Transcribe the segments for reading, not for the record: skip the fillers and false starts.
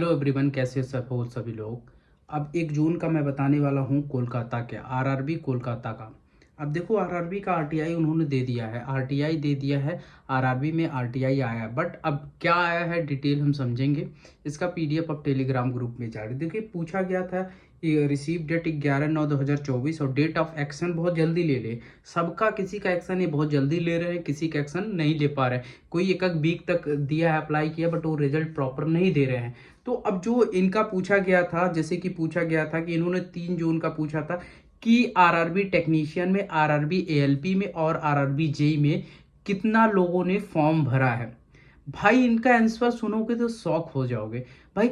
Hello everyone, कैसे सब हो सभी लोग। अब 1 जून का मैं बताने वाला हूँ कोलकाता के आरआरबी कोलकाता का। अब देखो, आरआरबी का आरटीआई उन्होंने दे दिया है, आरटीआई दे दिया है। आरआरबी में आरटीआई आया है, बट अब क्या आया है डिटेल हम समझेंगे। इसका पीडीएफ अब टेलीग्राम ग्रुप में जा रही। देखिए, पूछा गया था रिसीव डेट 11/9/2024 और डेट ऑफ एक्शन बहुत जल्दी ले ले। सबका किसी का एक्शन ये बहुत जल्दी ले रहे हैं, किसी का एक्शन नहीं ले पा रहे हैं। कोई एक वीक तक दिया है, अप्लाई किया, बट वो रिजल्ट प्रॉपर नहीं दे रहे हैं। तो अब जो इनका पूछा गया था, जैसे कि पूछा गया था कि इन्होंने 3 जून का पूछा था कि आरआरबी टेक्नीशियन में, आरआरबी एएलपी में और आरआरबी जेई में कितना लोगों ने फॉर्म भरा है। भाई, इनका आंसर सुनोगे तो शॉक हो जाओगे। भाई,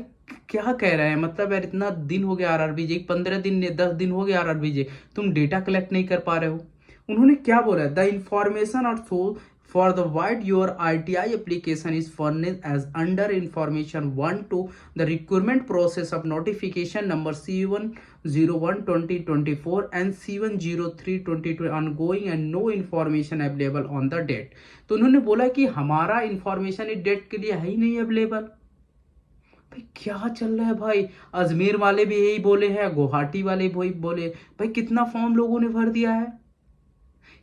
क्या कह रहे हैं, मतलब यार, इतना दिन हो गया आरआरबी जे, 15 दिन 10 दिन हो गया आरआरबी जे, तुम डेटा कलेक्ट नहीं कर पा रहे हो। उन्होंने क्या बोला, द इंफॉर्मेशन और for the wide your RTI application is furnished as under information 1 to the requirement process of notification number C101/2024 and C103/2020 ongoing and no information available on the date। तो उन्होंने बोला कि हमारा information इस date के लिए है ही नहीं अवेलेबल। भाई, क्या चल रहा है भाई। अजमेर वाले भी यही बोले हैं, गुवाहाटी वाले भी बोले। भाई, कितना फॉर्म लोगों ने भर दिया है,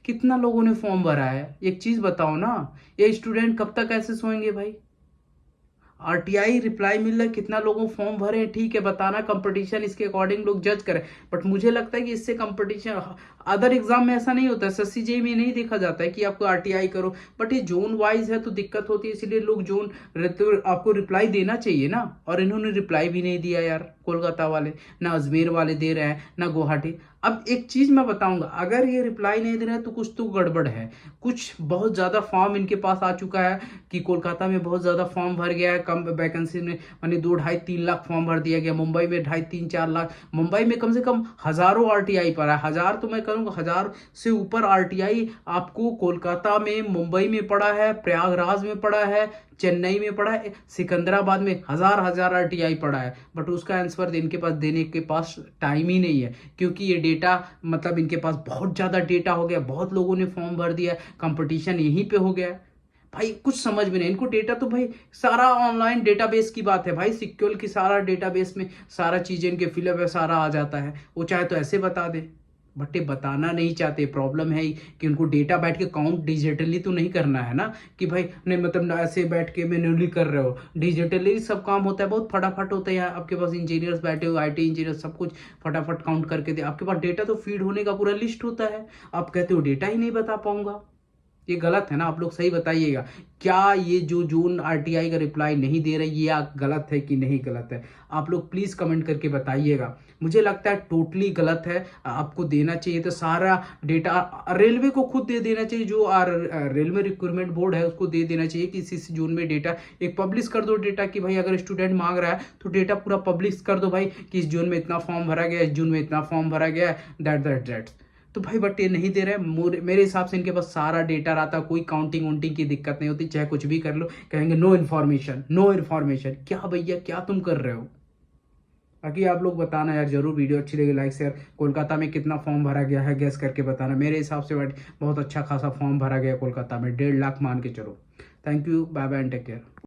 कितना लोगों ने फॉर्म भरा है। एक चीज बताओ ना, ये स्टूडेंट कब तक ऐसे सोएंगे भाई। आरटीआई रिप्लाई मिल रहा है, कितना लोगों फॉर्म भरे हैं, ठीक है, बताना कंपटीशन इसके अकॉर्डिंग लोग जज करें। बट मुझे लगता है कि इससे कंपटीशन अदर एग्जाम में ऐसा नहीं होता है, एसएससी में नहीं देखा जाता है कि आपको आरटीआई करो। बट ये जोन वाइज है तो दिक्कत होती है, इसलिए लोग जोन तो आपको रिप्लाई देना चाहिए ना। और इन्होंने रिप्लाई भी नहीं दिया यार, कोलकाता वाले। ना अजमेर वाले दे रहे हैं, ना गुवाहाटी। अब एक चीज मैं बताऊंगा, अगर ये रिप्लाई नहीं दे रहे हैं तो कुछ तो गड़बड़ है। कुछ बहुत ज्यादा फॉर्म इनके पास आ चुका है कि कोलकाता में बहुत ज्यादा फॉर्म भर गया है, कम वैकेंसी में, मानी 2-2.5-3 लाख फॉर्म भर दिया गया। मुंबई में 2.5-3-4 लाख, मुंबई में कम से कम हजारों आरटीआई पर है। हजार तो मैं करूँगा, 1000 से ऊपर आरटीआई आपको कोलकाता में, मुंबई में पड़ा है, प्रयागराज में पड़ा है, चेन्नई में पड़ा है, सिकंदराबाद में हजार हजार आरटीआई पड़ा है। बट उसका आंसर इनके पास देने के पास टाइम ही नहीं है, क्योंकि ये डेटा, मतलब इनके पास बहुत ज्यादा डेटा हो गया, बहुत लोगों ने फॉर्म भर दिया, कंपटीशन यहीं पे हो गया है। भाई, कुछ समझ में नहीं इनको। डेटा तो भाई सारा ऑनलाइन डेटाबेस की बात है भाई, सिक्योर की सारा डेटाबेस में सारा चीजें इनके फिलअप है, सारा आ जाता है। वो चाहे तो ऐसे बता दे, बट ये बताना नहीं चाहते। प्रॉब्लम है कि उनको डेटा बैठ के काउंट डिजिटली तो नहीं करना है ना, कि भाई नहीं, मतलब ऐसे बैठ के मैन्युअली कर रहे हो। डिजिटली सब काम होता है, बहुत फटाफट होता है। यहाँ आपके पास इंजीनियर्स बैठे हो, आईटी इंजीनियर, सब कुछ फटाफट काउंट करके दे। आपके पास डेटा तो फीड होने का पूरा लिस्ट होता है, आप कहते हो डेटा ही नहीं बता पाऊंगा। ये गलत है ना, आप लोग सही बताइएगा। क्या ये जो जून आरटीआई का रिप्लाई नहीं दे रही, ये गलत है कि नहीं गलत है? आप लोग प्लीज कमेंट करके बताइएगा। मुझे लगता है टोटली गलत है। आपको देना चाहिए तो सारा डेटा रेलवे को खुद दे देना चाहिए, जो रेलवे रिक्रूटमेंट बोर्ड है उसको दे देना चाहिए कि इस जून में डेटा एक पब्लिश कर दो। डेटा कि भाई अगर स्टूडेंट मांग रहा है तो डेटा पूरा पब्लिश कर दो भाई, कि इस जून में इतना फॉर्म भरा गया, इस जून में इतना फॉर्म भरा गया, दैट। तो भाई, बट ये नहीं दे रहे। मेरे हिसाब से इनके पास सारा डेटा रहता, कोई काउंटिंग वाउंटिंग की दिक्कत नहीं होती, चाहे कुछ भी कर लो, कहेंगे नो इन्फॉर्मेशन, नो इन्फॉर्मेशन। क्या भैया, क्या तुम कर रहे हो? बाकी आप लोग बताना यार, जरूर। वीडियो अच्छी लगी लाइक शेयर। कोलकाता में कितना फॉर्म भरा गया है गैस करके बताना। मेरे हिसाब से बहुत अच्छा खासा फॉर्म भरा गया कोलकाता में, 1.5 लाख मान के चलो। Thank you, bye bye and take care.